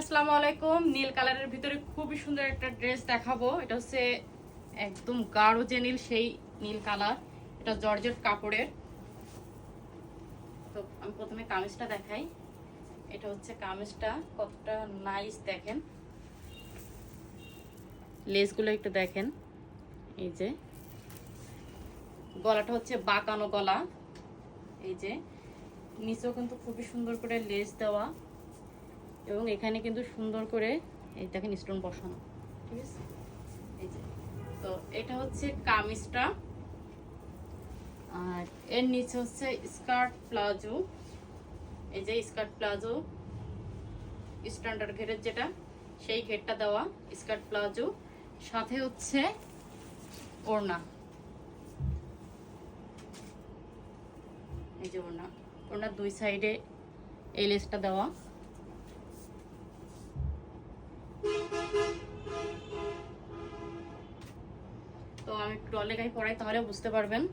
আসসালামু আলাইকুম। নীল কালারের ভিতরে খুবই সুন্দর একটা ড্রেস দেখাবো। এটা হচ্ছে একদম গাঢ় যে নীল, সেই নীল কালার। এটা জর্জেট কাপড়ের। তো আমি প্রথমে কামিজটা দেখাই। এটা হচ্ছে কামিজটা, কতটা নাইস দেখেন। লেসগুলো একটু দেখেন। এই যে গলাটা হচ্ছে বাঁকানো গলা। এই যে নিচেও কিন্তু খুবই সুন্দর করে লেস দেওয়া, এবং এখানে কিন্তু সুন্দর করে এই দেখেন স্টোন বসানো। ঠিক আছে, এই যে। তো এটা হচ্ছে কামিজটা, আর এর নিচে হচ্ছে স্কার্ট প্লাজো। এই যে স্কার্ট প্লাজো স্ট্যান্ডার্ড ঘেরের যেটা, সেই ঘেরটা দেওয়া স্কার্ট প্লাজো। সাথে হচ্ছে ওড়না, এই যে ওড়না। ওড়নার দুই সাইডে এই লেসটা দেওয়া। তো আমি একটু ডলে গায়ে পরাই, তাহলে বুঝতে পারবেন।